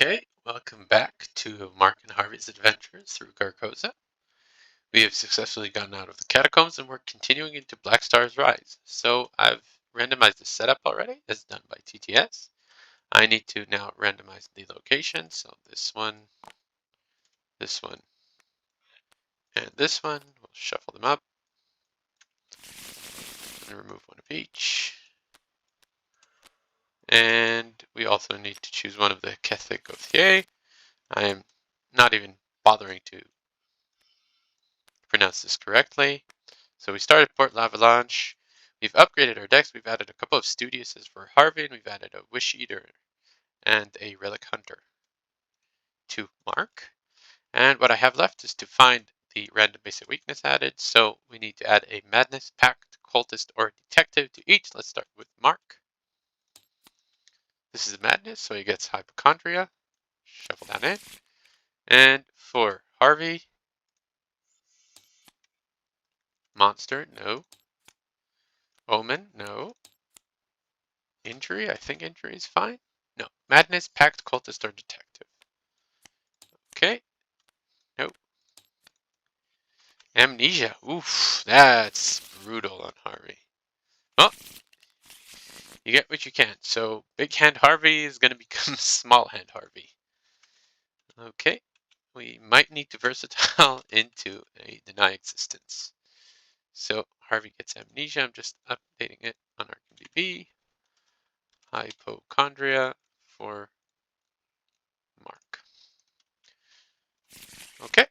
Okay, welcome back to Mark and Harvey's adventures through Carcosa. We have successfully gotten out of the catacombs and we're continuing into Black Star's Rise. So I've randomized the setup already, as done by TTS. I need to now randomize the location. So this one, and this one. We'll shuffle them up and remove one of each. And we also need to choose one of the catacombs. I am not even bothering to pronounce this correctly. So we started Port L'Avalanche. We've upgraded our decks. We've added a couple of Studiouses for Harvey, and we've added a Wish Eater and a Relic Hunter to Mark. And what I have left is to find the random basic weakness added. So we need to add a Madness, Pact, Cultist, or Detective to each. Let's start with Mark. This is Madness, so he gets Hypochondria. Shuffle that in. And for Harvey, Monster, no. Omen, no. Injury, I think injury is fine. No. Madness, Pact, Cultist, or Detective. Okay. Nope. Amnesia. Oof. That's brutal on Harvey. Well, you get what you can. So Big Hand Harvey is going to become Small Hand Harvey. Okay. We might need to versatile into a Deny Existence. So Harvey gets Amnesia. I'm just updating it on our DB. Hypochondria for Mark. Okay.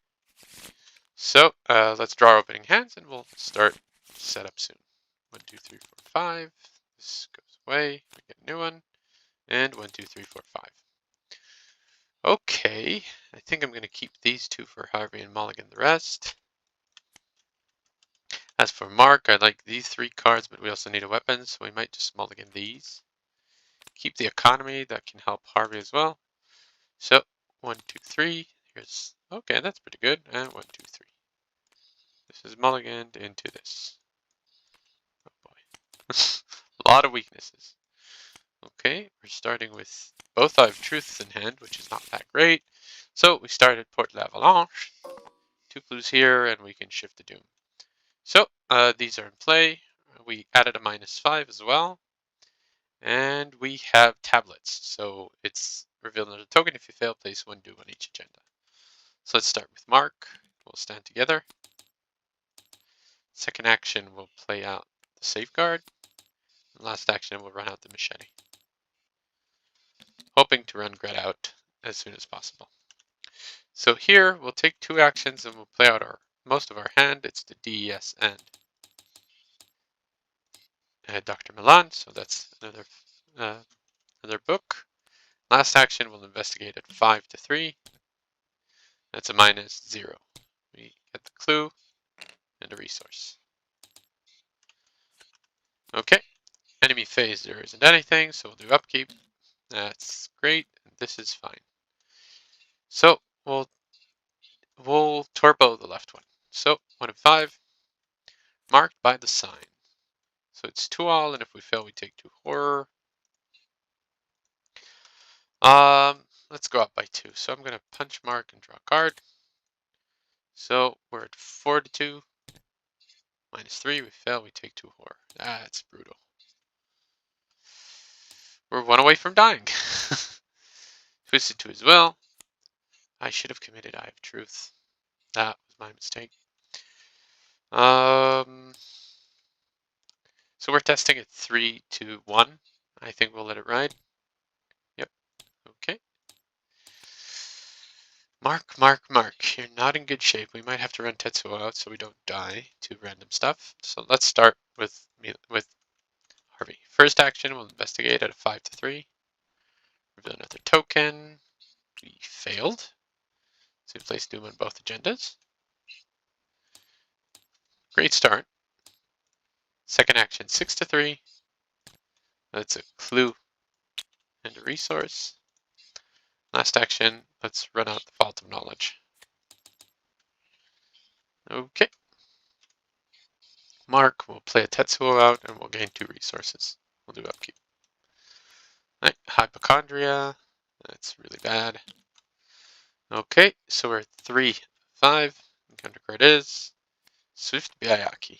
So let's draw our opening hands and we'll start setup soon. 1, 2, 3, 4, 5. This goes away. We get a new one. And 1, 2, 3, 4, 5. Okay. I think I'm going to keep these two for Harvey and mulligan the rest. As for Mark, I like these 3 cards, but we also need a weapon, so we might just mulligan these. Keep the economy. That can help Harvey as well. So 1, 2, 3. Here's okay. That's pretty good. And 1, 2, 3. This is mulliganed into this. Oh boy. A lot of weaknesses. Okay, we're starting with both I have truths in hand, which is not that great. So we started Port L'Avalanche. 2 clues here, and we can shift to Doom. So these are in play. We added a -5 as well. And we have tablets. So it's revealed another token. If you fail, place 1 Doom on each agenda. So let's start with Mark. We'll stand together. Second action, we'll play out the Safeguard. And last action, we'll run out the Machete. Hoping to run Gret out as soon as possible. So here, we'll take 2 actions and we'll play out most of our hand. It's the DES and Dr. Milan, so that's another book. Last action, we'll investigate at 5 to 3. That's a -0. We get the clue and a resource. Okay, enemy phase, there isn't anything, so we'll do upkeep. That's great, and this is fine. So we'll torpedo the left one. So 1 of 5, marked by the sign. So it's 2 all, and if we fail, we take 2 horror. Let's go up by 2. So I'm gonna punch Mark and draw a card. So we're at 4 to 2. -3, we fail, we take 2 horror. That's brutal. We're 1 away from dying. Twisted 2 as well. I should have committed Eye of Truth. That was my mistake. So we're testing at 3 to 1. I think we'll let it ride. Yep. Okay. Mark. You're not in good shape. We might have to run Tetsuo out so we don't die to random stuff. So let's start with Harvey. First action, we'll investigate at a 5 to 3. Reveal another token. We failed. So we place Doom on both agendas. Great start. Second action, 6 to 3. That's a clue and a resource. Last action, let's run out the Vault of Knowledge. Okay. Mark will play a Tetsuo out and we'll gain 2 resources. We'll do upkeep. Right, Hypochondria. That's really bad. Okay, so we're at 3, 5. Encounter card is Swift Byaki.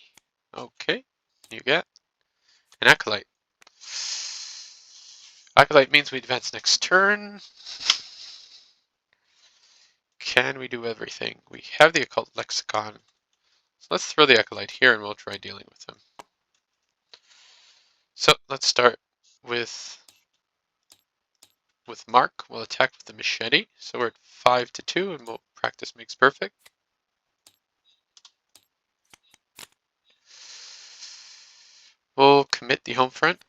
Okay, you get an Acolyte. Acolyte means we advance next turn. Can we do everything? We have the Occult Lexicon. So let's throw the Acolyte here and we'll try dealing with him. So let's start with Mark. We'll attack with the machete. So we're at 5-2 and we'll practice makes perfect. We'll commit the home front.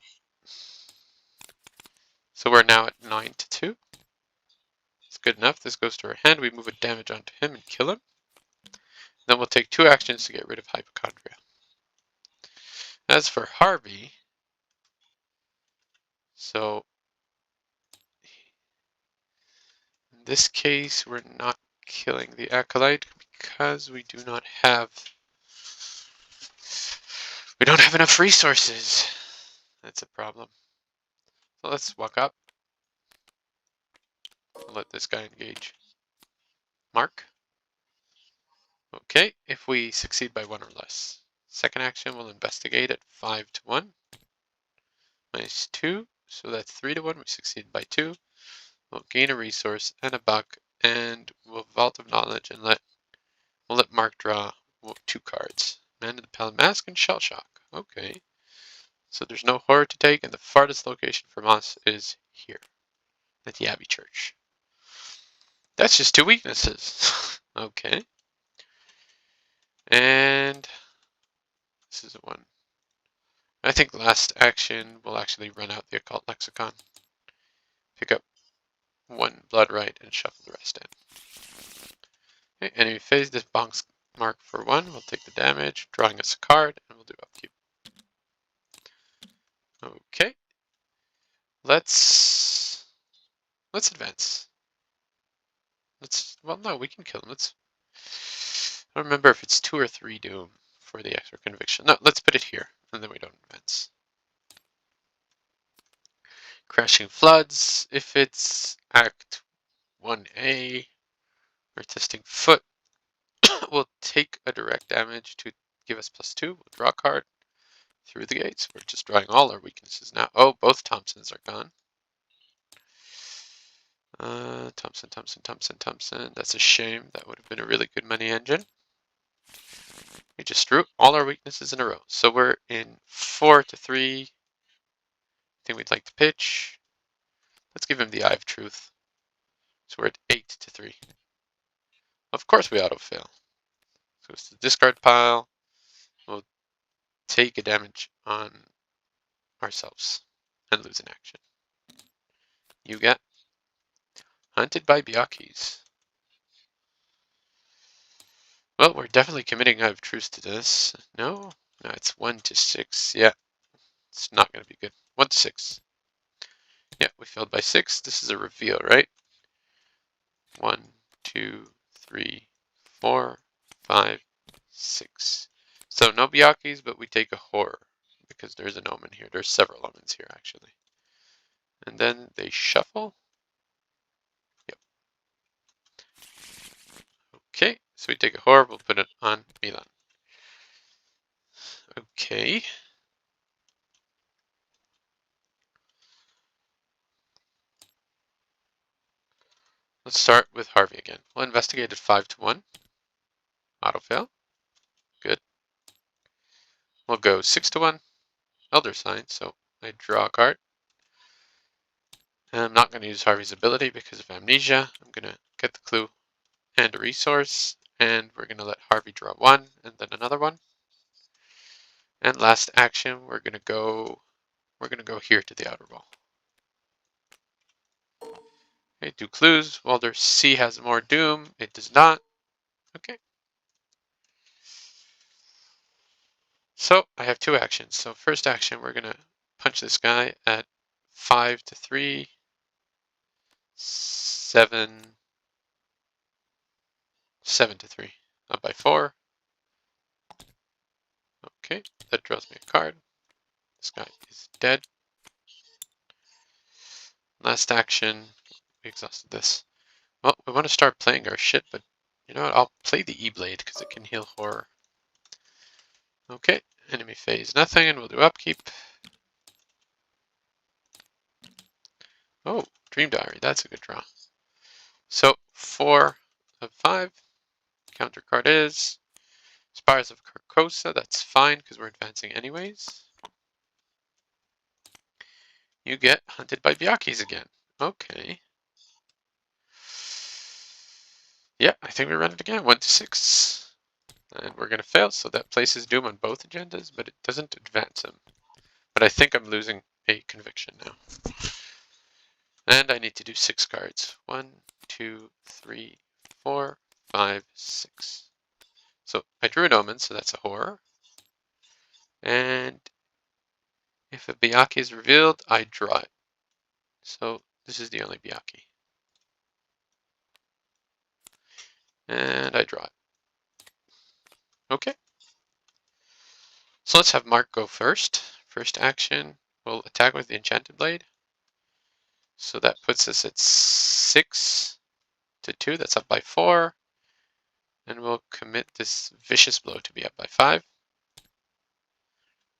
So we're now at 9-2. It's good enough. This goes to our hand. We move a damage onto him and kill him. Then we'll take 2 actions to get rid of hypochondria. As for Harvey, so in this case, we're not killing the Acolyte because we don't have enough resources. That's a problem. So let's walk up. We'll let this guy engage. Mark. Okay, if we succeed by 1 or less. Second action, we'll investigate at 5-1. Minus 2, so that's 3-1. We succeed by 2. We'll gain a resource and a buck, and we'll Vault of Knowledge and we'll let Mark draw 2 cards. Man in the Pale Mask and Shell Shock. Okay. So there's no horror to take, and the farthest location from us is here, at the Abbey Church. That's just 2 weaknesses. Okay. And this is 1. I think last action will actually run out the Occult Lexicon. Pick up 1 Blood Right and shuffle the rest in. Okay, enemy phase this bonks Mark for 1. We'll take the damage, drawing us a card, and we'll do upkeep. Okay. Let's advance. Well, no, we can kill him. I don't remember if it's 2 or 3 doom for the extra conviction. No, let's put it here, and then we don't advance. Crashing Floods, if it's Act 1A, we're testing Foot. We'll take a direct damage to give us +2. We'll draw a card through the gates. We're just drawing all our weaknesses now. Oh, both Thompsons are gone. Thompson. That's a shame. That would have been a really good money engine. We just drew all our weaknesses in a row. So we're in 4-3. I think we'd like to pitch. Let's give him the Eye of Truth. So we're at 8-3. Of course we auto-fail. So it's the discard pile. We'll take a damage on ourselves and lose an action. You get Hunted by Byakis. Well, we're definitely committing Eye of Truth to this. No, it's 1-6. Yeah, it's not going to be good. 1-6. Yeah, we failed by 6. This is a reveal, right? 1, 2, 3, 4, 5, 6. So no Byakis, but we take a horror because there's an omen here. There's several omens here, actually. And then they shuffle. Yep. Okay, so we take a horror. We'll put it on Milan. Okay. Let's start with Harvey again. We'll investigate at 5-1. Auto fail. Good. We'll go 6-1. Elder Sign, so I draw a card. And I'm not going to use Harvey's ability because of amnesia. I'm going to get the clue and a resource, and we're going to let Harvey draw 1 and then another one. And last action, we're going to go here to the outer wall. Okay, do clues. Walder C has more doom. It does not. Okay. So I have 2 actions. So first action, we're going to punch this guy at 5-3, 7-3, up by 4. Okay, that draws me a card. This guy is dead. Last action, we exhausted this. Well, we want to start playing our shit, but you know what? I'll play the E-Blade because it can heal horror. Okay, enemy phase nothing, and we'll do upkeep. Oh, Dream Diary, that's a good draw. So 4 of 5. Counter card is Spires of Carcosa. That's fine because we're advancing anyways. You get hunted by Byakis again. Okay. Yeah, I think we run it again. 1 to 6. And we're going to fail, so that places Doom on both agendas, but it doesn't advance him. But I think I'm losing a conviction now. And I need to do 6 cards. 1, 2, 3, 4, 5, 6. So I drew an Omen, so that's a horror. And if a Byaki is revealed, I draw it. So this is the only Byaki. And I draw it. Okay. So let's have Mark go first. First action, we'll attack with the Enchanted Blade. So that puts us at 6 to 2. That's up by 4. And we'll commit this Vicious Blow to be up by 5.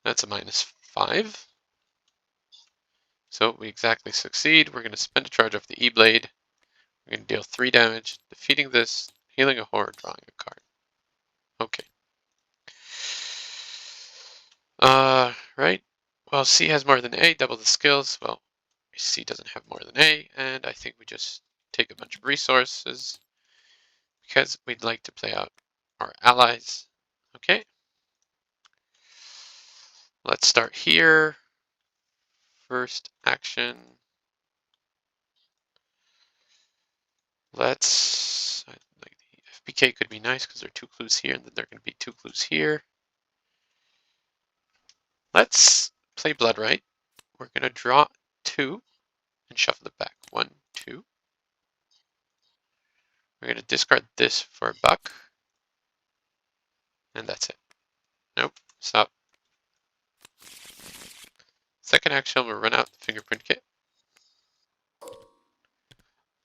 That's a -5. So we exactly succeed. We're going to spend a charge off the E-Blade. We're going to deal 3 damage, defeating this, healing a horror, drawing a card. Okay. Right. Well, C has more than A, double the skills. Well, C doesn't have more than A, and I think we just take a bunch of resources because we'd like to play out our allies. Okay. Let's start here. First action. Let's, like the FPK could be nice because there are 2 clues here, and then there are going to be 2 clues here. Let's play Blood Right. We're going to draw 2 and shuffle it back. 1, 2. We're going to discard this for a buck. And that's it. Nope. Stop. Second action, we'll run out the fingerprint kit.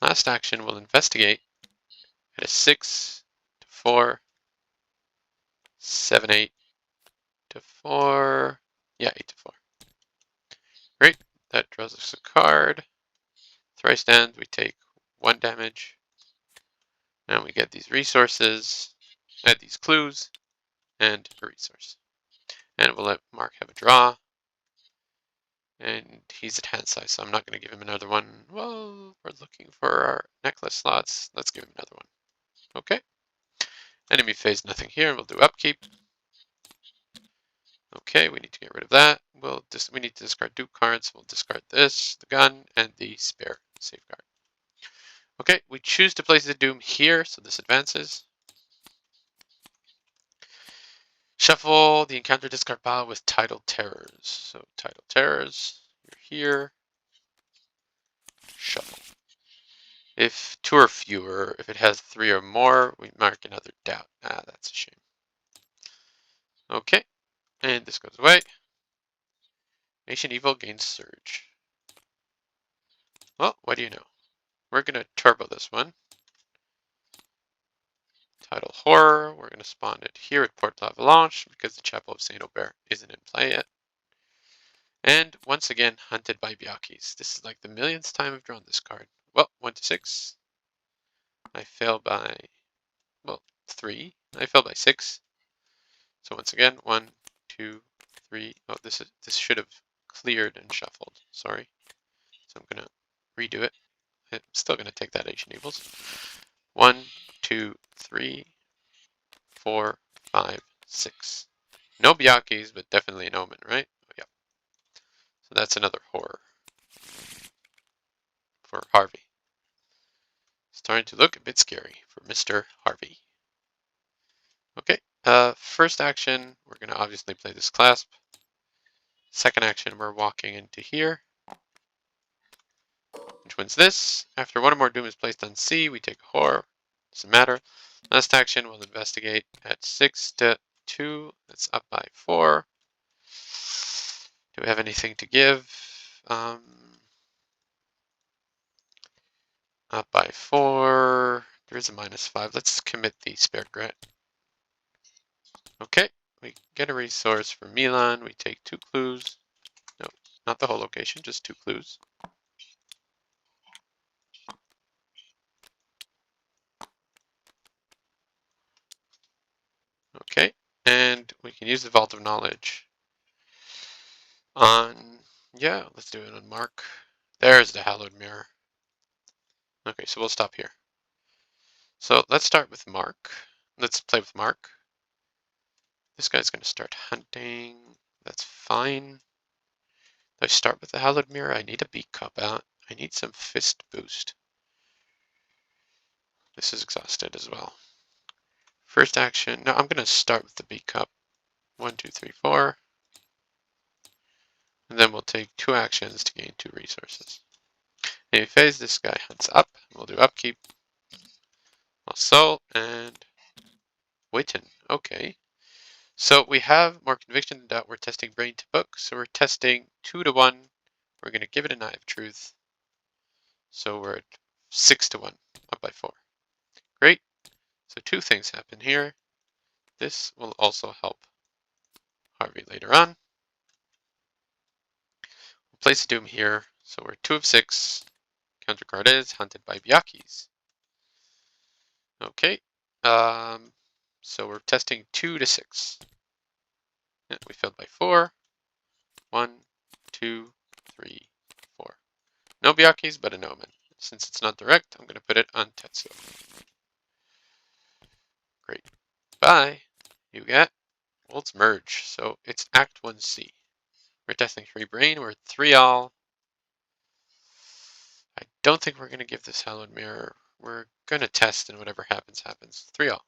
Last action, we'll investigate at a 6 to 4, 7, 8 to 4. Yeah, 8 to 4. Great. That draws us a card. Thrice stand, we take 1 damage. And we get these resources, add these clues, and a resource. And we'll let Mark have a draw. And he's at hand size, so I'm not going to give him another one. Well, we're looking for our necklace slots. Let's give him another one. Okay. Enemy phase nothing here, and we'll do upkeep. Okay, we need to get rid of that. We need to discard Duke cards. We'll discard this, the gun, and the spare safeguard. Okay, we choose to place the Doom here, so this advances. Shuffle the encounter discard pile with Tidal Terrors. So Tidal Terrors, you're here. Shuffle. If 2 or fewer, if it has 3 or more, we mark another doubt. Ah, that's a shame. Okay, and this goes away. Ancient Evil gains Surge. Well, what do you know? We're going to turbo this one. Tidal Horror, we're going to spawn it here at Port l'Avalanche because the Chapel of St. Aubert isn't in play yet. And once again, hunted by Byakis. This is like the millionth time I've drawn this card. Well, 1 to 6. I fail by, well, 3. I fail by 6. So once again, 1, 2, 3. Oh, this should have cleared and shuffled. Sorry. So I'm gonna redo it. I'm still gonna take that Ancient Evils. 1, 2, 3, 4, 5, 6. No Byakis, but definitely an Omen, right? Oh, yeah. So that's another horror for Harvey. Starting to look a bit scary for Mr. Harvey. Okay, first action, we're going to obviously play this clasp. Second action, we're walking into here. Which wins this. After 1 or more Doom is placed on C, we take a horror. Doesn't matter. Last action, we'll investigate at 6 to 2. That's up by 4. Do we have anything to give? Up by 4. There is a -5. Let's commit the spare grit. Okay, we get a resource for Milan. We take 2 clues. No, not the whole location, just 2 clues. Okay, and we can use the Vault of Knowledge on, yeah, let's do it on Mark. There's the Hallowed Mirror. Okay, so we'll stop here. So let's start with Mark. Let's play with Mark. This guy's going to start hunting. That's fine. Do I start with the Hallowed Mirror? I need a Beak Cup out. I need some Fist boost. This is exhausted as well. First action. No, I'm going to start with the Beak Cup. 1, 2, 3, 4. And then we'll take 2 actions to gain 2 resources. In phase, this guy hunts up. We'll do upkeep. Assault and Witten. Okay. So we have more conviction than doubt. We're testing brain to book. So we're testing 2 to 1. We're going to give it an eye of truth. So we're at 6 to 1, up by 4. Great. So 2 things happen here. This will also help Harvey later on. We'll place a Doom here. So we're 2 of 6. Countercard is hunted by Byakis. Okay. So we're testing 2 to 6. Yeah, we failed by 4. 1, 2, 3, 4. No Byakis, but an Omen. Since it's not direct, I'm going to put it on Tetsuo. Great. Bye. You get Wolves Merge. So it's Act 1C. We're testing 3 brain. We're at 3 all. I don't think we're going to give this Hallowed Mirror. We're going to test, and whatever happens, happens. 3 all.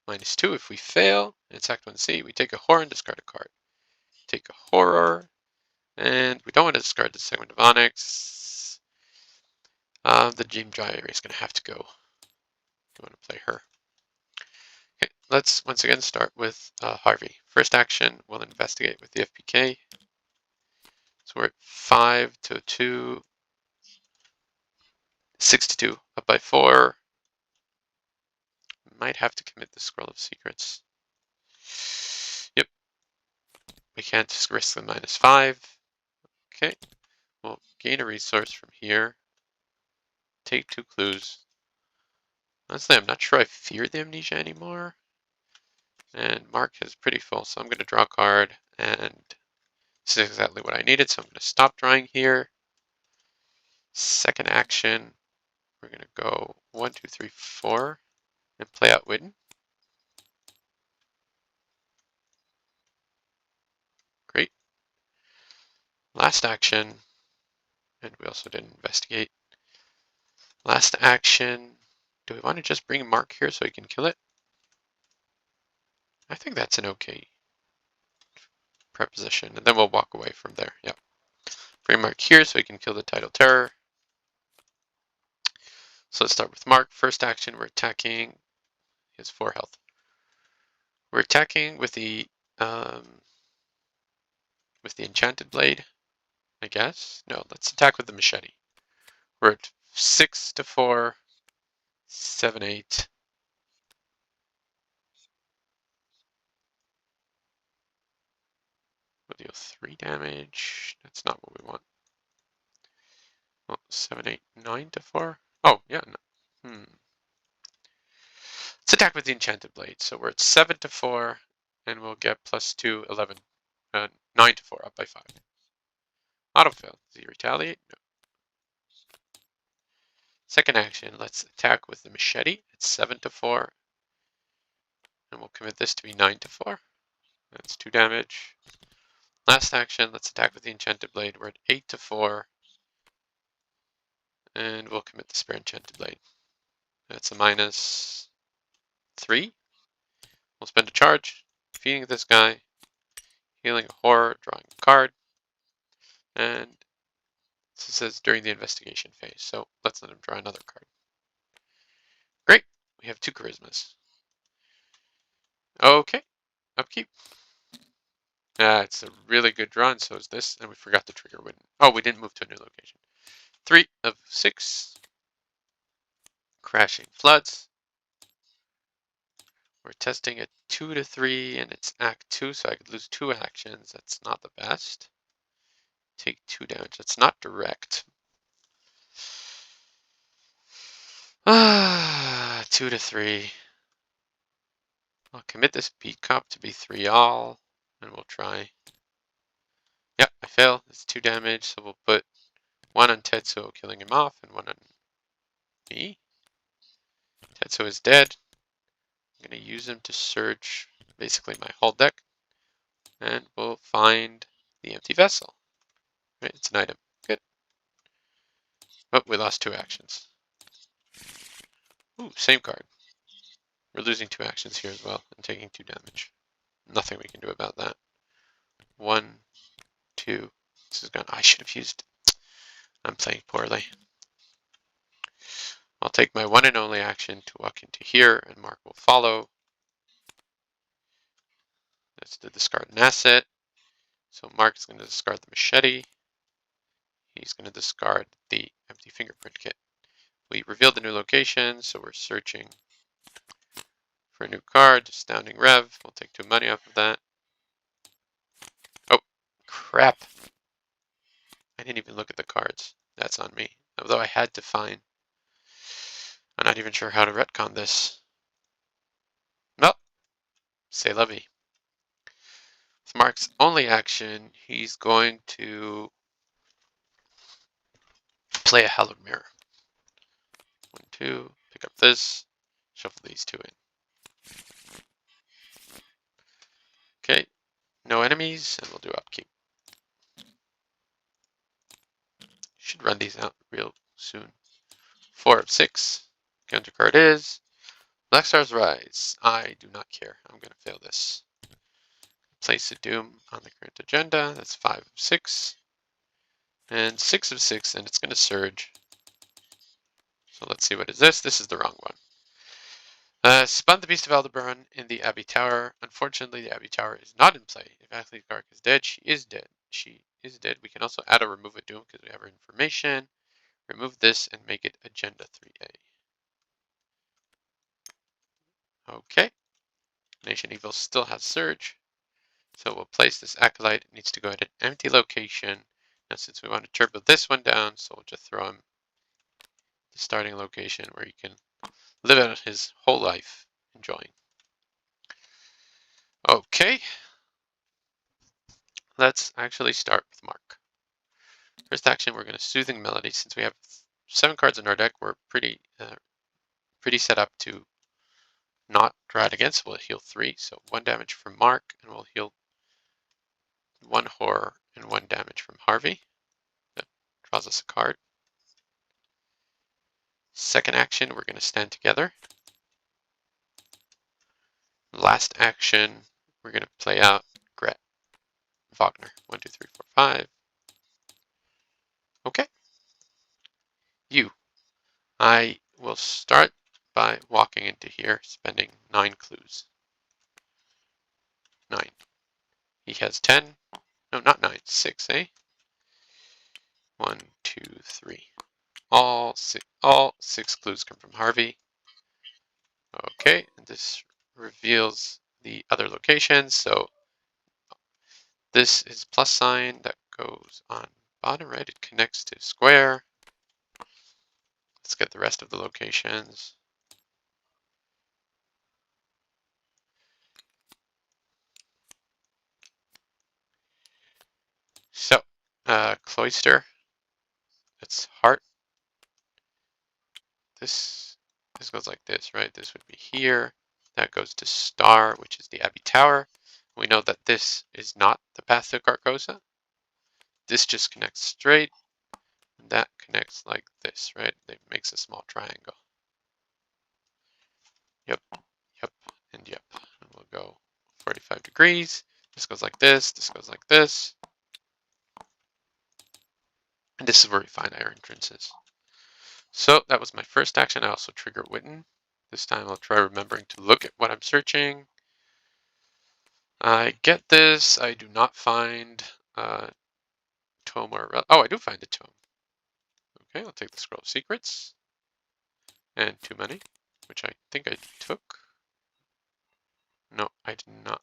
-2 if we fail. And it's Act 1C. We take a horror and discard a card. Take a horror. And we don't want to discard the segment of Onyx. The Dream Gyre is going to have to go. We want to play her. Okay, let's once again start with Harvey. First action, we'll investigate with the FPK. So we're at 5 to 2. 6 to 2, up by 4. Might have to commit the Scroll of Secrets. Yep. We can't risk the -5. Okay. We'll gain a resource from here. Take 2 clues. Honestly, I'm not sure I fear the Amnesia anymore. And Mark is pretty full, so I'm going to draw a card. And this is exactly what I needed, so I'm going to stop drawing here. Second action, we're going to go 1, 2, 3, 4, and play out Witten. Great. Last action, and we also didn't investigate. Last action, do we want to just bring Mark here so he can kill it? I think that's an okay preposition, and then we'll walk away from there. Yep. Bring Mark here so he can kill the Tidal Terror. So let's start with Mark. First action, we're attacking. He has 4 health. We're attacking with the Enchanted Blade, I guess. No, let's attack with the Machete. We're at 6 to 4, 7, 8. We'll deal 3 damage. That's not what we want. Well, 7, 8, 9 to 4. Oh, yeah. No. Let's attack with the Enchanted Blade. So we're at 7 to 4, and we'll get +2, 11. 9 to 4, up by 5. Autofill. Does he retaliate? No. Second action, let's attack with the Machete. It's 7 to 4. And we'll commit this to be 9 to 4. That's 2 damage. Last action, let's attack with the Enchanted Blade. We're at 8 to 4. And we'll commit the spare Enchanted Blade. That's a -3. We'll spend a charge, defeating this guy, healing a horror, drawing a card. And this says during the investigation phase. So let's let him draw another card. Great. We have 2 charismas. Okay. Upkeep. It's a really good draw, and so is this. And we forgot to trigger Witten. Oh, we didn't move to a new location. 3 of 6. crashing floods. We're testing at 2 to 3 and it's Act 2, so I could lose 2 actions. That's not the best. Take 2 damage. That's not direct. 2 to 3. I'll commit this beat cop to be 3 all, and we'll try. Yep, I fail. It's 2 damage, so we'll put 1 on Tetsuo, killing him off, and 1 on me. Tetsuo is dead. I'm going to use him to search basically my whole deck, and we'll find the empty vessel. Right, it's an item. Good. Oh, we lost 2 actions. Ooh, same card. We're losing 2 actions here as well, and taking 2 damage. Nothing we can do about that. 1, 2. This is gone. I should have used. I'm playing poorly. I'll take my one and only action to walk into here, and Mark will follow. That's to discard an asset. So Mark is going to discard the machete. He's going to discard the empty fingerprint kit. We revealed the new location, so we're searching for a new card. Astounding Rev. We'll take 2 money off of that. Oh, crap. I didn't even look at the cards. That's on me. Although I had to find. I'm not even sure how to retcon this. Well, c'est la vie. With Mark's only action, he's going to play a hallowed mirror. 1, 2, pick up this, shuffle these 2 in. Okay, no enemies, and we'll do upkeep. Should run these out real soon. 4 of 6. Counter card is Black Star's Rise. I do not care. I'm going to fail this. Place a Doom on the current agenda. That's 5 of 6. And 6 of 6, and it's going to surge. So let's see what is this. This is the wrong one. Spun the Beast of Aldebaran in the Abbey Tower. Unfortunately, the Abbey Tower is not in play. If Athlete Gark is dead, she is dead. She is dead. We can also add a remove a Doom because we have her information. Remove this and make it Agenda 3A. Okay. Nation Evil still has Surge. So we'll place this Acolyte. It needs to go at an empty location. Now since we want to turbo this one down, so we'll just throw him the starting location where he can live out his whole life enjoying. Okay. Let's actually start with Mark. First action, we're going to Soothing Melody. Since we have 7 cards in our deck, we're pretty set up to not draw it against. We'll heal 3, so 1 damage from Mark, and we'll heal 1 horror and 1 damage from Harvey. That draws us a card. Second action, we're going to stand together. Last action, we're going to play out Gret Wagner. 1, 2, 3, 4, 5. Okay. I will start by walking into here, spending 9 clues. 9. He has 10. No, not 9. 6, eh? 1, 2, 3. All 6 clues come from Harvey. Okay, and this reveals the other locations. So this is plus sign that goes on bottom right. It connects to square. Let's get the rest of the locations. So, cloister. That's heart. This goes like this, right? This would be here. That goes to star, which is the Abbey Tower. We know that this is not the path to Carcosa. This just connects straight. And that connects like this, right? It makes a small triangle. Yep, yep, and yep. And we'll go 45 degrees. This goes like this. This goes like this. And this is where we find our entrances. So that was my first action. I also trigger Witten. This time I'll try remembering to look at what I'm searching. I get this. I do not find tome or... Oh, I do find a tome. Okay, I'll take the Scroll of Secrets. and 2 money, which I think I took. No, I did not.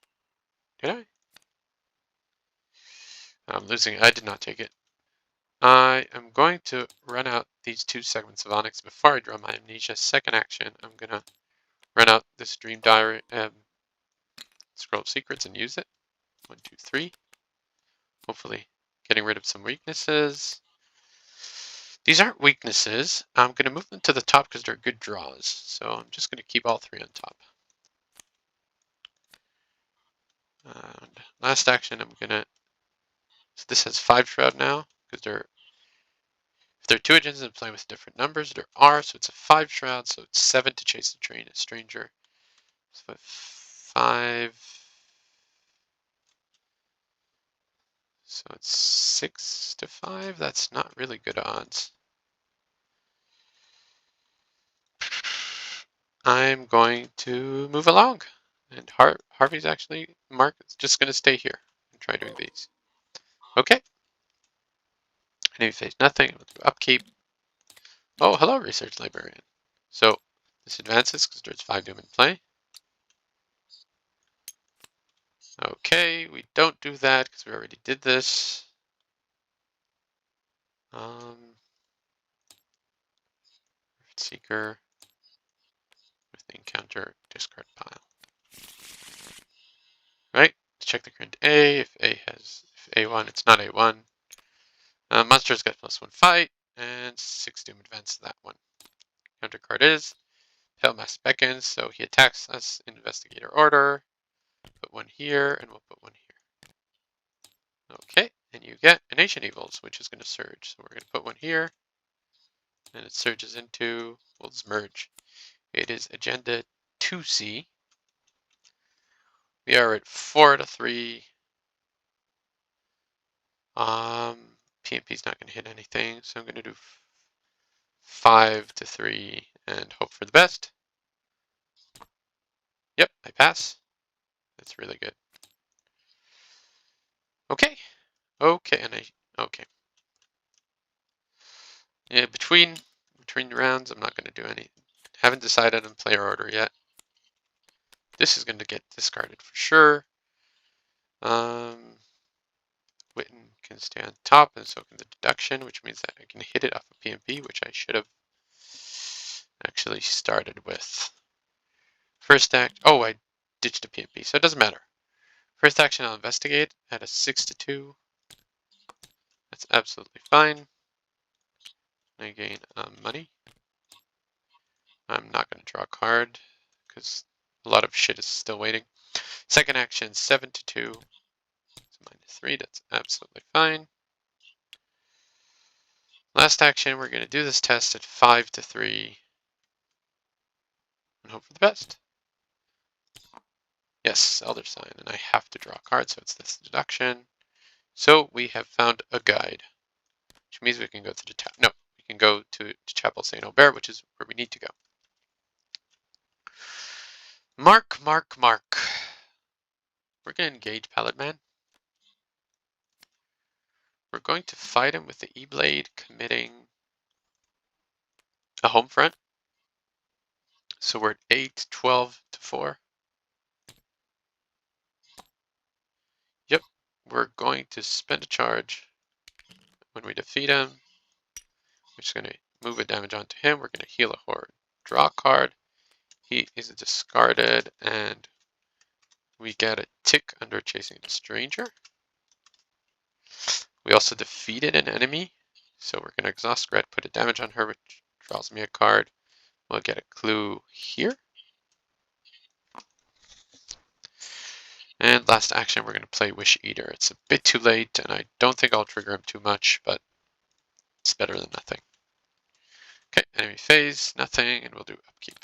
Did I? I'm losing it. I did not take it. I am going to run out these 2 segments of onyx before I draw my amnesia. Second action, I'm going to run out this dream diary scroll of secrets and use it. 1, 2, 3. Hopefully getting rid of some weaknesses. These aren't weaknesses. I'm going to move them to the top because they're good draws. So I'm just going to keep all 3 on top. And last action, I'm going to... So this has 5 shroud now because if there are 2 agents in play with different numbers, there are. So it's a 5 shroud. So it's 7 to chase the stranger. So 5. So it's 6 to 5. That's not really good odds. I'm going to move along. And Harvey's actually just going to stay here and try doing these. Okay. Enemy phase nothing. We'll do upkeep. Oh, hello, research librarian. So this advances because there's 5 doom in play. Okay, we don't do that because we already did this. Seeker with the encounter discard pile. Right? Check the current A. If A1, it's not A1. Monsters get +1 fight and 6 doom advance to that one. Counter card is Pale Mask beckons, so he attacks us in investigator order. Put 1 here and we'll put 1 here. Okay, and you get an Ancient Evils, which is going to surge. So we're going to put 1 here, and it surges into, we'll just merge. It is Agenda 2C. We are at 4 to 3. PMP's not going to hit anything, so I'm going to do 5 to 3 and hope for the best. Yep, I pass. That's really good. Okay. Okay, okay. Yeah, between the rounds, I'm not going to do any. Haven't decided on player order yet. This is going to get discarded for sure. Witten can stay on top, and so can the deduction, which means that I can hit it off of PMP, which I should have actually started with. First act. Oh, I ditched a PMP, so it doesn't matter. First action, I'll investigate at a 6 to 2. That's absolutely fine. I gain money. I'm not going to draw a card because a lot of shit is still waiting. Second action, 7 to 2. So -3, that's absolutely fine. Last action, we're going to do this test at 5 to 3 and hope for the best. Yes, Elder Sign, and I have to draw a card, so it's this deduction. So we have found a guide, which means we can go to the we can go to Chapel St. Aubert, which is where we need to go. Mark. We're going to engage Pallid Man. We're going to fight him with the E-Blade, committing a home front. So we're at 8, 12 to 4. Yep, we're going to spend a charge when we defeat him. We're just going to move a damage onto him. We're going to heal a horde. Draw a card. He is discarded, and we get a tick under chasing the stranger. We also defeated an enemy, so we're going to exhaust Red, put a damage on her, which draws me a card. We'll get a clue here. And last action, we're going to play Wish Eater. It's a bit too late, and I don't think I'll trigger him too much, but it's better than nothing. Okay, enemy phase, nothing, and we'll do upkeep.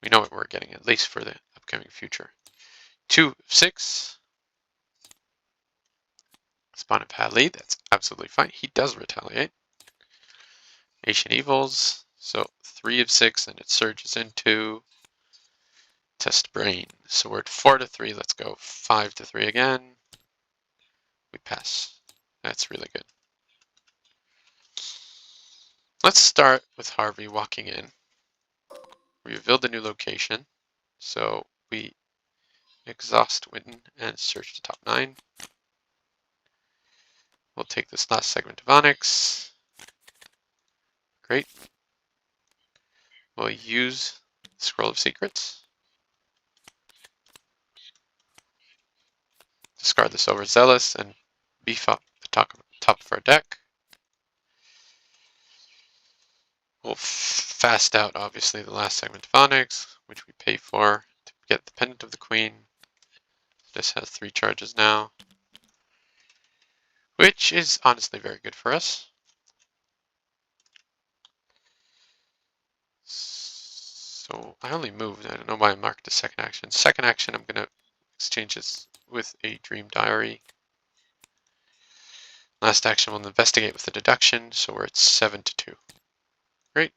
We know what we're getting, at least for the upcoming future. 2 of 6. Spawn a pad lead, that's absolutely fine. He does retaliate. Ancient Evils, so 3 of 6, and it surges into Test Brain. So we're at 4 to 3, let's go 5 to 3 again. We pass. That's really good. Let's start with Harvey walking in. We revealed the new location. So we exhaust Winton and search the top 9. We'll take this last segment of onyx. Great. We'll use Scroll of Secrets. Discard this overzealous and beef up the top of our deck. We'll fast out, obviously, the last segment of onyx, which we pay for to get the Pendant of the Queen. This has 3 charges now, which is honestly very good for us. So I only moved. I don't know why I marked the second action. Second action, I'm going to exchange this with a Dream Diary. Last action, we'll investigate with a deduction, so we're at 7-2. Great.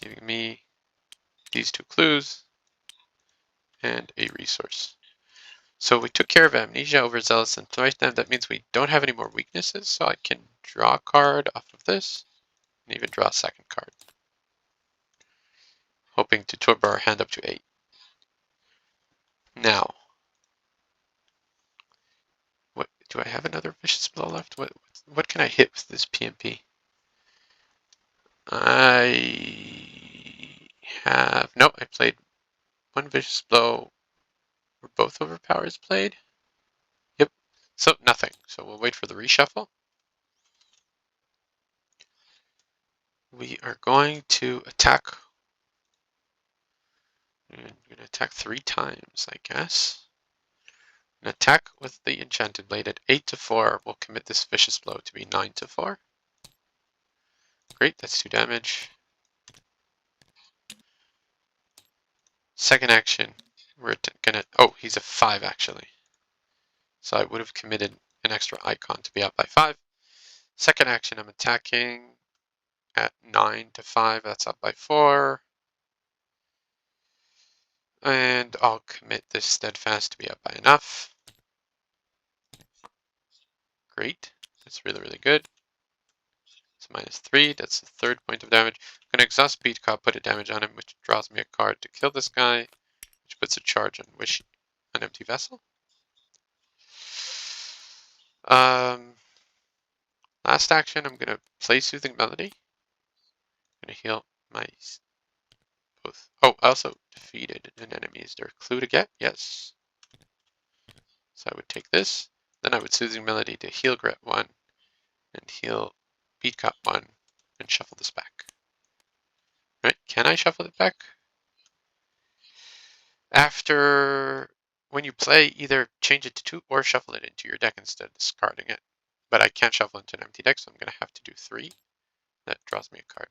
Giving me these 2 clues and a resource. So we took care of Amnesia, Overzealous, and Thrice Them. That means we don't have any more weaknesses, so I can draw a card off of this and even draw a second card. Hoping to turbo our hand up to 8. Now, what do I have another Vicious Blow left? What can I hit with this PMP? I have I played 1 Vicious Blow. Were both overpowers played? Yep. So nothing. So we'll wait for the reshuffle. We are going to attack. I'm going to attack 3 times, I guess. An attack with the Enchanted Blade at 8-4 will commit this Vicious Blow to be 9-4. Great, that's 2 damage. Second action, we're gonna. Oh, he's a 5 actually. So I would have committed an extra icon to be up by 5. Second action, I'm attacking at 9-5. That's up by 4. And I'll commit this Steadfast to be up by enough. Great. That's really, really good. It's -3. That's the 3rd point of damage. I'm going to exhaust Beat Cop, put a damage on him, which draws me a card to kill this guy, which puts a charge on an Empty Vessel. Last action, I'm going to play Soothing Melody. I'm going to heal my both. Oh, I also defeated an enemy. Is there a clue to get? Yes. So I would take this. Then I would Soothing Melody to heal Gret 1 and heal Beat Cop 1 and shuffle this back. Right? Can I shuffle it back? After, when you play, either change it to 2 or shuffle it into your deck instead of discarding it. But I can't shuffle into an empty deck, so I'm going to have to do 3. That draws me a card.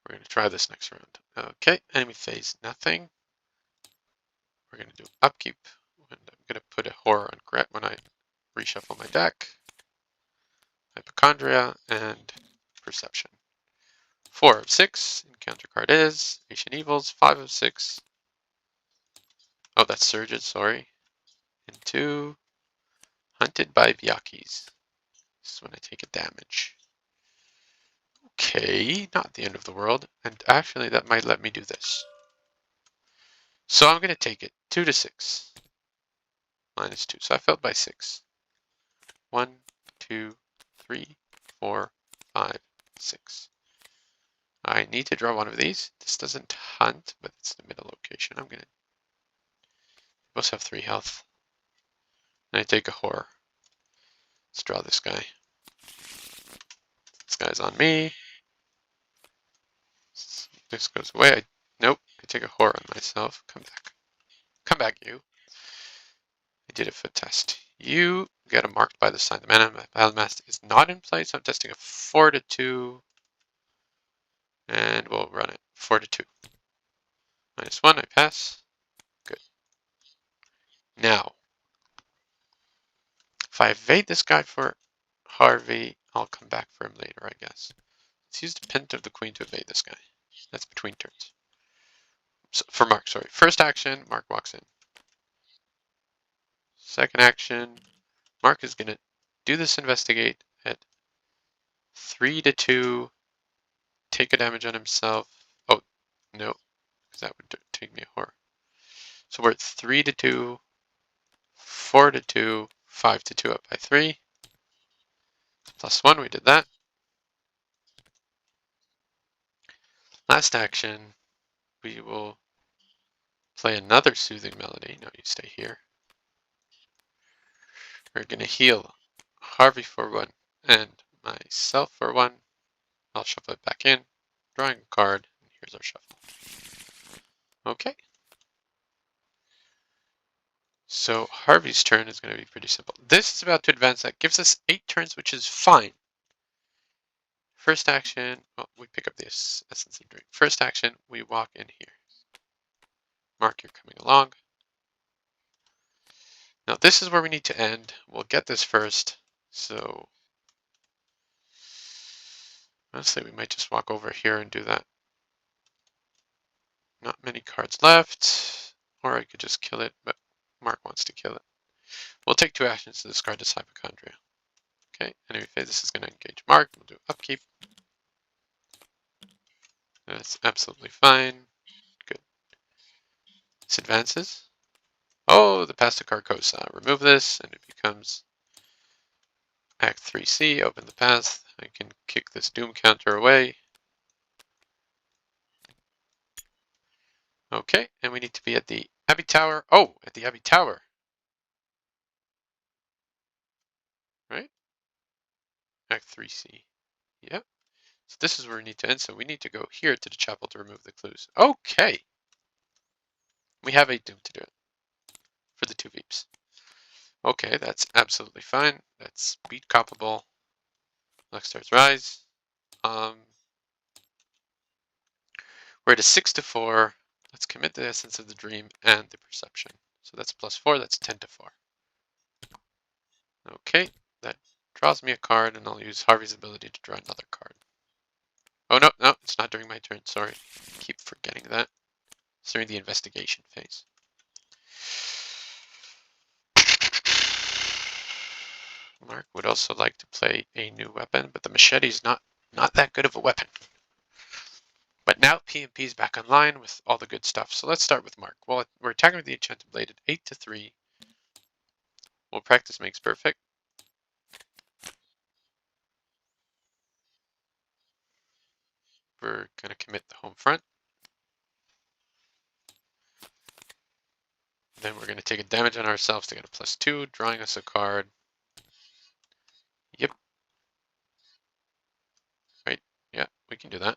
We're going to try this next round. Okay, enemy phase, nothing. We're going to do upkeep. And I'm going to put a horror on Gret when I reshuffle my deck. Hypochondria and Perception. 4 of 6. Encounter card is Ancient Evils. 5 of 6. Oh, that's Surges, sorry. And 2. Hunted by Byakis. This is when I take a damage. Okay, not the end of the world. And actually, that might let me do this. So I'm going to take it 2-6. -2. So I failed by 6. 1, 2, 3, 4, 5, 6. I need to draw one of these. This doesn't hunt, but it's the middle location. I'm going to both have 3 health. And I take a horror. Let's draw this guy. This guy's on me. This goes away. Nope. I take a horror on myself. Come back. Come back, you. I did a foot test. You get a marked by the sign. The mana Battlemaster is not in place. I'm testing a 4-2. And we'll run it. 4-2. -1. I pass. Good. Now, if I evade this guy for Harvey, I'll come back for him later, I guess. Let's use the Pendant of the Queen to evade this guy. That's between turns. So, for Mark, sorry. First action, Mark walks in. Second action, Mark is going to do this investigate at 3 to 2, take a damage on himself. Oh, no, because that would take me a horror. So we're at 3 to 2, 4 to 2, 5 to 2 up by 3. +1, we did that. Last action, we will play another soothing melody. No, you stay here. We're going to heal Harvey for 1 and myself for 1. I'll shuffle it back in, drawing a card, and here's our shuffle. Okay. So Harvey's turn is going to be pretty simple. This is about to advance. That gives us 8 turns, which is fine. First action, well, we pick up the essence of dream. First action, we walk in here. Mark, you're coming along. Now this is where we need to end. We'll get this first. So honestly, we might just walk over here and do that. Not many cards left. Or I could just kill it, but Mark wants to kill it. We'll take 2 actions to discard this hypochondria. Okay, enemy phase, this is going to engage Mark. We'll do upkeep. That's absolutely fine. Good. This advances. Oh, the pass to Carcosa. Remove this, and it becomes Act 3C. Open the path. I can kick this Doom counter away. Okay, and we need to be at the Abbey Tower. Oh, at the Abbey Tower. Right? Act 3C. Yep. So this is where we need to end. So we need to go here to the chapel to remove the clues. Okay. We have 8 Doom to do it. For the 2 Veeps. Okay, that's absolutely fine. That's beat copable. Next starts rise. We're at a 6 to 4. Let's commit the essence of the dream and the perception. So that's +4. That's 10 to 4. Okay, that draws me a card, and I'll use Harvey's ability to draw another card. Oh no, no, it's not during my turn. Sorry, keep forgetting that. It's during the investigation phase. Mark would also like to play a new weapon, but the machete is not that good of a weapon. But now PMP is back online with all the good stuff. So let's start with Mark. Well, we're attacking with the Enchanted Blade at 8 to 3. Well, practice makes perfect. We're going to commit the home front. Then we're going to take a damage on ourselves to get a +2, drawing us a card. Yep. Right. Yeah, we can do that.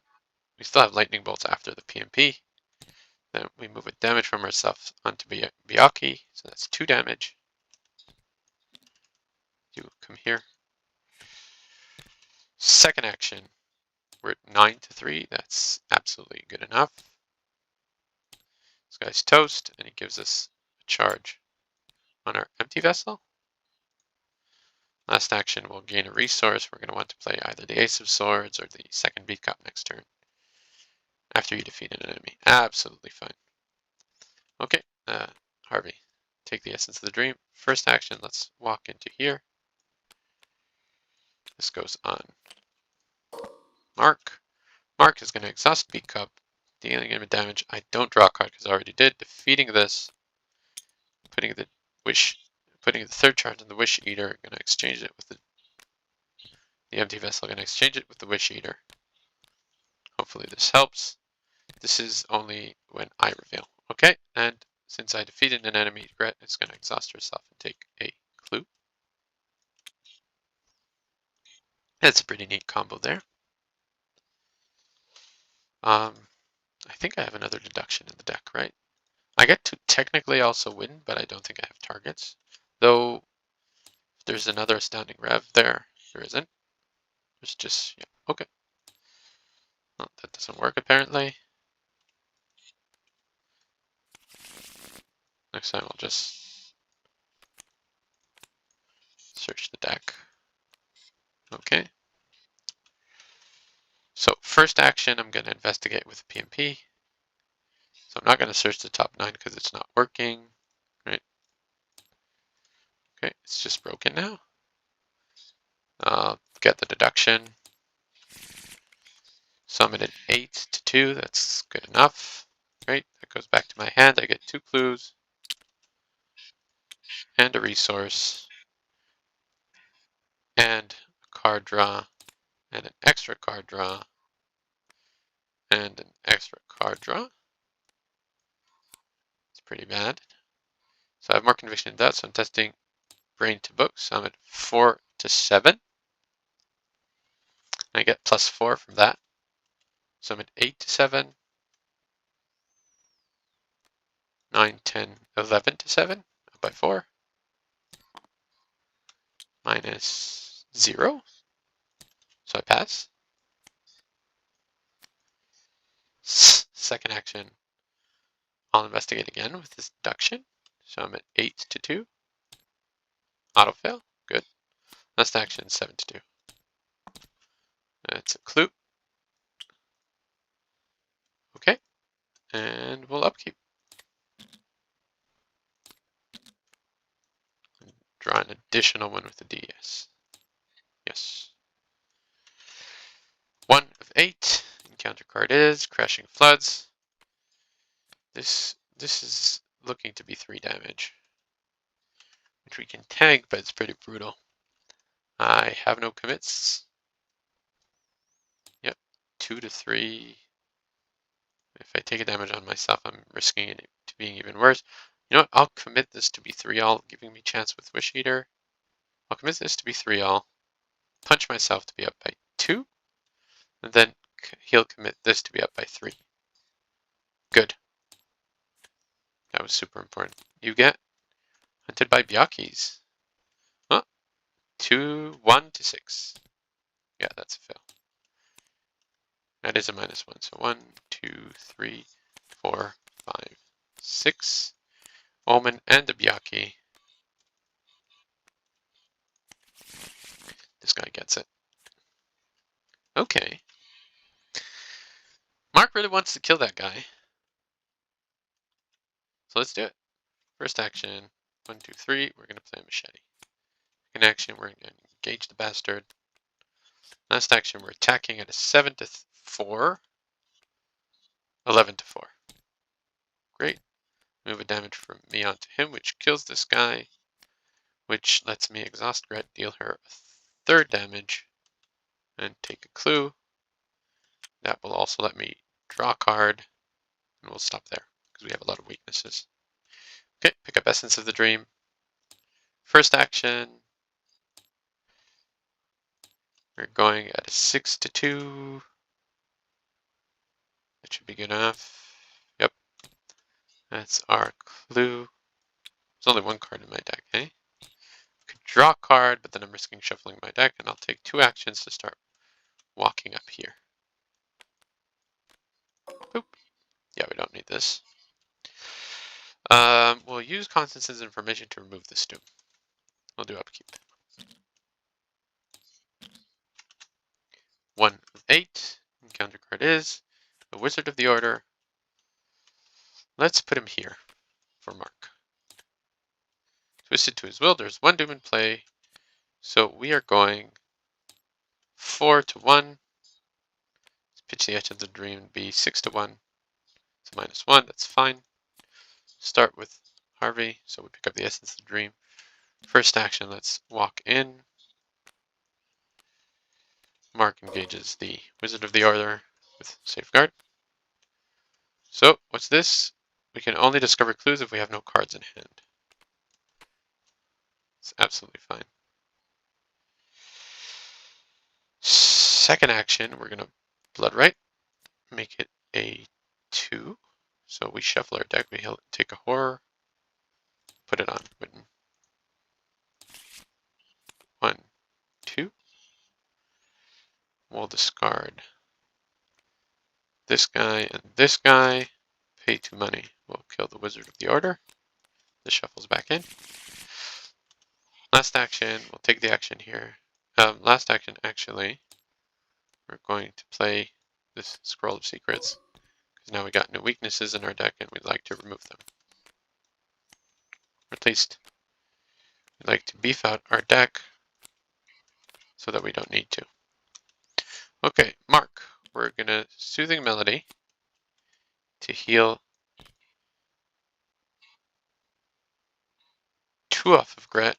We still have lightning bolts after the PMP. Then we move a damage from ourselves onto Byakuya, so that's 2 damage. You come here. Second action, we're at 9 to 3. That's absolutely good enough. This guy's toast, and he gives us a charge on our empty vessel. Last action, we'll gain a resource. We're going to want to play either the Ace of Swords or the second beat cop next turn after you defeat an enemy. Absolutely fine. Okay, Harvey, take the essence of the dream. First action, let's walk into here. This goes on Mark. Mark is going to exhaust beat cup, dealing him damage. I don't draw a card because I already did. Defeating this, putting the third charge on the Wish Eater. Going to exchange it with the empty vessel. Going to exchange it with the Wish Eater. Hopefully this helps. This is only when I reveal. Okay, and since I defeated an enemy, Gret is going to exhaust herself and take a clue. That's a pretty neat combo there. I think I have another deduction in the deck, right? I get to technically also win, but I don't think I have targets. Though, if there's another astounding rev there. There isn't. There's just, yeah, okay. Well, that doesn't work apparently. Next time I'll just search the deck. Okay. So first action, I'm going to investigate with PMP. So I'm not going to search the top 9 because it's not working, right? Okay, it's just broken now. Get the deduction. So I'm at an 8 to 2. That's good enough. Great. That goes back to my hand. I get 2 clues and a resource and a card draw and an extra card draw and an extra card draw. It's pretty bad. So I have more conviction in that. So I'm testing brain to books. So I'm at 4 to 7. I get +4 from that. So I'm at 8 to 7. 9, 10, 11 to 7. Up by 4. -0. So I pass. Second action, I'll investigate again with this deduction. So I'm at 8 to 2. Auto fail. Good. Last action, 7 to 2. That's a clue. Okay. And we'll upkeep. Draw an additional one with the DS. Yes. 1 of 8. Encounter card is Crashing Floods. This is looking to be 3 damage, which we can tank, but it's pretty brutal. I have no commits. Yep, 2 to 3. If I take a damage on myself, I'm risking it to being even worse. You know what? I'll commit this to be 3-all, giving me chance with Wish Eater. I'll commit this to be 3-all. Punch myself to be up by 2. And then he'll commit this to be up by 3. Good. That was super important. You get hunted by Byakis. Oh, 1 to 6. Yeah, that's a fail. That is a -1. So 1, 2, 3, 4, 5, 6. Omen and a Byaki. This guy gets it. Okay. Mark really wants to kill that guy. So let's do it. First action, 1, 2, 3. We're going to play a machete. Second action, we're going to engage the bastard. Last action, we're attacking at a 7 to 4. 11 to 4. Great. Move a damage from me onto him, which kills this guy, which lets me exhaust Gret, deal her a 3rd damage, and take a clue. That will also let me draw a card, and we'll stop there, because we have a lot of weaknesses. Okay, pick up Essence of the Dream. First action, we're going at a 6 to 2. That should be good enough. Yep. That's our clue. There's only 1 card in my deck, eh? Could draw a card, but then I'm risking shuffling my deck, and I'll take 2 actions to start walking up here. Boop. Yeah, we don't need this. We'll use Constance's information to remove this doom. We'll do upkeep. 1 of 8. Encounter card is the Wizard of the Order. Let's put him here for Mark. Twisted to his will. There's 1 doom in play. So we are going 4 to 1. Let's pitch the Etch of the Dream be 6 to 1. It's a -1. That's fine. Start with Harvey. So we pick up the Essence of the Dream. First action, let's walk in. Mark engages the Wizard of the Order with Safeguard. So, what's this? We can only discover clues if we have no cards in hand. It's absolutely fine. Second action, we're going to Bloodwrite, make it a 2. So we shuffle our deck, we take a Horror, put it on Witten. 1, 2. We'll discard this guy and this guy. Pay 2 money. We'll kill the Wizard of the Order. This shuffles back in. Last action, we'll take the action here. Last action, actually, we're going to play this Scroll of Secrets, because now we got new weaknesses in our deck and we'd like to remove them. Or at least, we'd like to beef out our deck so that we don't need to. Okay, Mark, we're gonna Soothing Melody to heal 2 off of Gret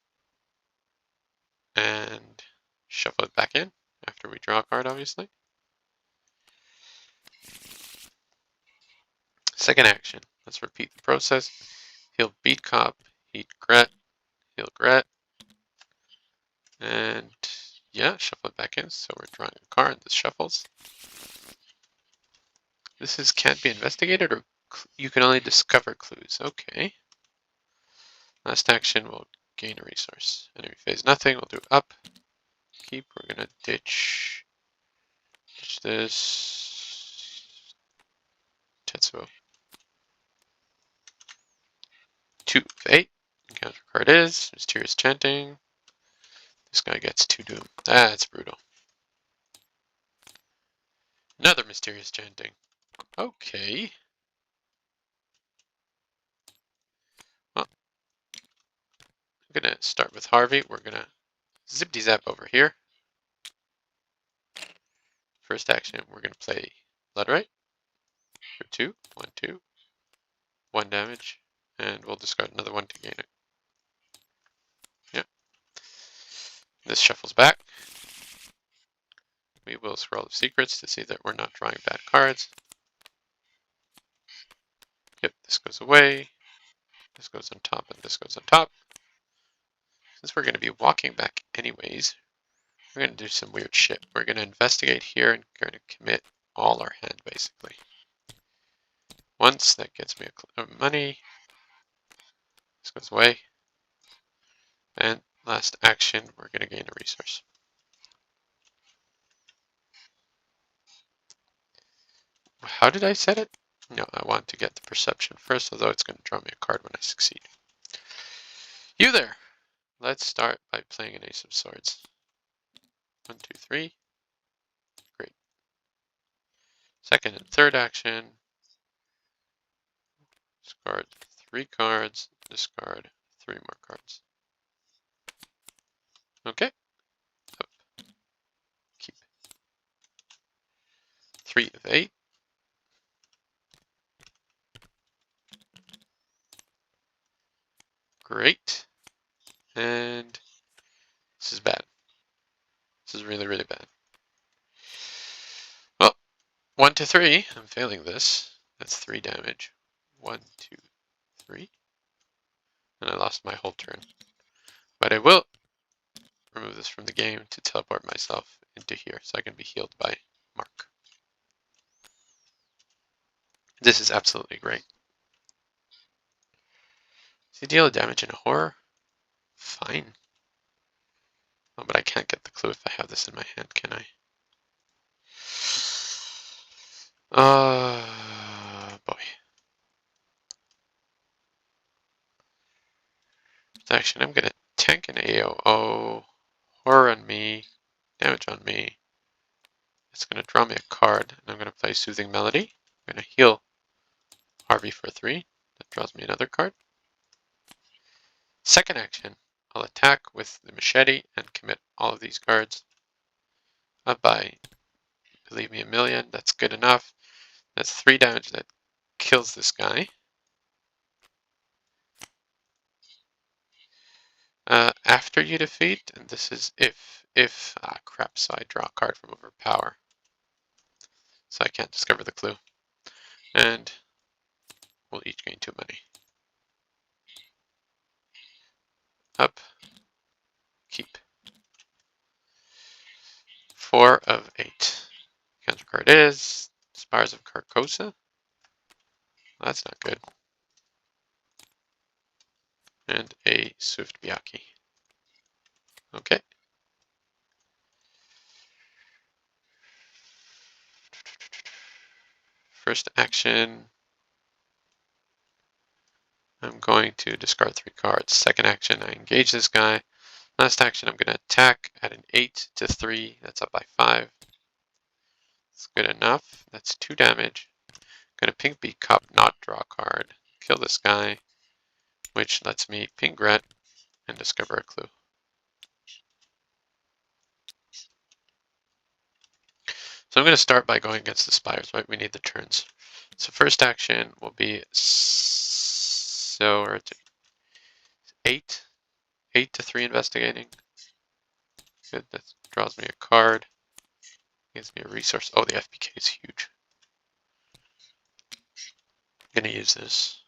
and shuffle it back in after we draw a card, obviously. Second action, let's repeat the process. Heal Beat Cop, heal Gret, and yeah, shuffle it back in. So we're drawing a card. This shuffles. This is can't be investigated, or you can only discover clues. Okay. Last action, we'll gain a resource. Enemy phase nothing. We'll do up. Keep. We're gonna ditch this. Tetsuo. 2 of 8. Counter card is Mysterious Chanting. This guy gets 2 doom. That's brutal. Another Mysterious Chanting. Okay. Well, I'm gonna start with Harvey. We're gonna zippity zap over here. First action, we're gonna play Bloodright for 2. 1, 2. 1 damage. And we'll discard another 1 to gain it. Yep. This shuffles back. We will Scroll of Secrets to see that we're not drawing bad cards. Yep, this goes away. This goes on top, and this goes on top. Since we're going to be walking back anyways, we're going to do some weird shit. We're going to investigate here and going to commit all our hand, basically. Once, that gets me a money. This goes away. And last action, we're going to gain a resource. How did I set it? No, I want to get the perception first, although it's going to draw me a card when I succeed. You there! Let's start by playing an Ace of Swords. 1, 2, 3. Great. Second and third action. Discard 3 cards. Discard 3 more cards. Okay. Up. Keep. 3 of 8. Great. And this is bad. This is really, really bad. Well, 1 to 3. I'm failing this. That's 3 damage. 1, 2, 3. And I lost my whole turn. But I will remove this from the game to teleport myself into here so I can be healed by Mark. This is absolutely great. Does he deal damage in a horror? Fine. Oh, but I can't get the clue if I have this in my hand, can I? Boy. Action, I'm gonna tank an AOO, horror on me, damage on me. It's gonna draw me a card, and I'm gonna play Soothing Melody. I'm gonna heal Harvey for 3. That draws me another card. Second action, I'll attack with the machete and commit all of these cards. Up by, believe me, 1,000,000. That's good enough. That's 3 damage that kills this guy. After you defeat, and this is if, crap, so I draw a card from Overpower. So I can't discover the clue. And we'll each gain 2 money. Up. Keep. 4 of 8. Counter card is Spires of Carcosa. That's not good. And a Swift Byaki. Okay. First action, I'm going to discard 3 cards. Second action, I engage this guy. Last action, I'm going to attack at an 8 to 3. That's up by 5. That's good enough. That's 2 damage. I'm going to pink Beat Cup, not draw a card. Kill this guy, which lets me ping Gret and discover a clue. So I'm going to start by going against the spires, right? We need the turns. So first action will be so we're at 8 to 3 investigating. Good, that draws me a card. Gives me a resource. Oh, the FPK is huge. I'm gonna use this.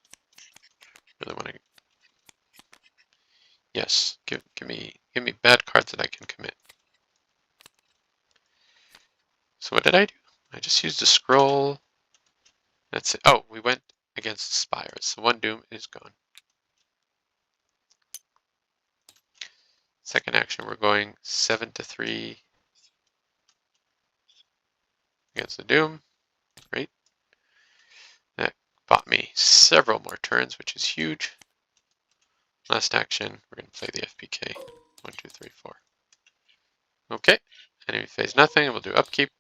Really want to. Yes, give me bad cards that I can commit. So what did I do? I just used a scroll. That's it. Oh, we went against the spires. So one doom is gone. Second action, we're going 7 to 3 against the doom. Great. That bought me several more turns, which is huge. Last action, we're going to play the FPK. 1, 2, 3, 4. Okay. Enemy phase nothing, and we'll do upkeep.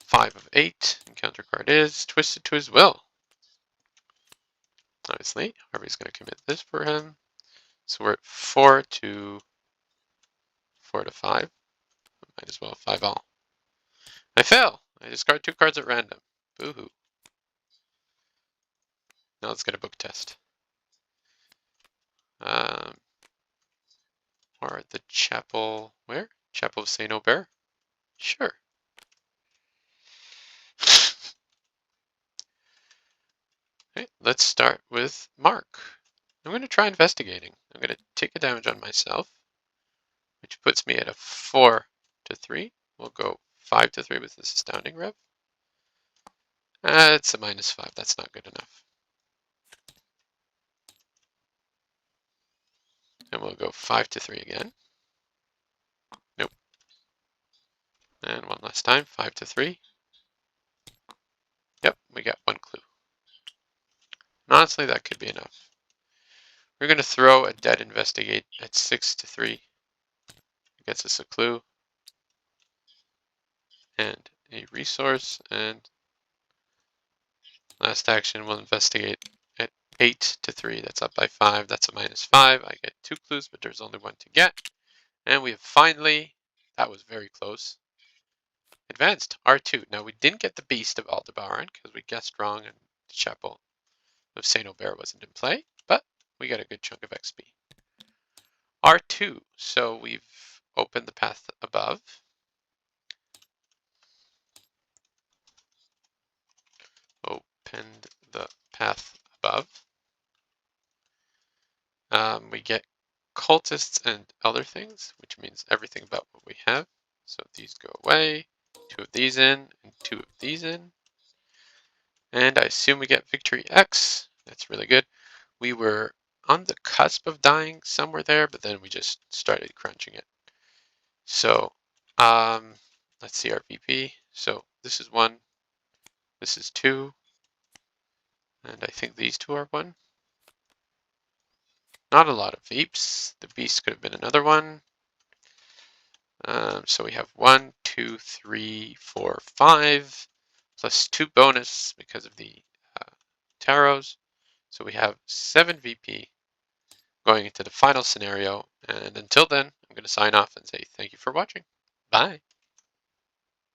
5 of 8. Encounter card is twisted to his will. Obviously, Harvey's going to commit this for him. So we're at 4 to 5. Might as well 5 all. I fail. I discard 2 cards at random. Boo-hoo. Now let's get a book test. Or the chapel. Where? Chapel of Saint Aubert? Sure. Okay, let's start with Mark. I'm going to try investigating. I'm going to take a damage on myself, which puts me at a 4 to 3. We'll go 5 to 3 with this astounding rev. It's a -5. That's not good enough. And we'll go 5 to 3 again. Nope. And one last time, 5 to 3. Yep, we got 1 clue. And honestly, that could be enough. We're going to throw a dead investigate at 6 to 3. It gets us a clue. And a resource. And last action, we'll investigate at 8 to 3. That's up by 5. That's a -5. I get 2 clues, but there's only 1 to get. And we have finally, that was very close, advanced R2. Now we didn't get the Beast of Aldebaran because we guessed wrong and the Chapel of Saint Aubert wasn't in play, but we got a good chunk of XP. R2, so we've opened the path above. Opened the path above. We get cultists and other things, which means everything about what we have. So these go away, 2 of these in, and 2 of these in. And I assume we get Victory X. That's really good. We were on the cusp of dying somewhere there, but then we just started crunching it. So let's see our VP. So this is 1, this is 2, and I think these 2 are 1. Not a lot of Veeps. The Beast could have been another one. So we have 1, 2, 3, 4, 5, plus 2 bonus because of the tarots. So we have 7 VP going into the final scenario. And until then, I'm going to sign off and say thank you for watching. Bye.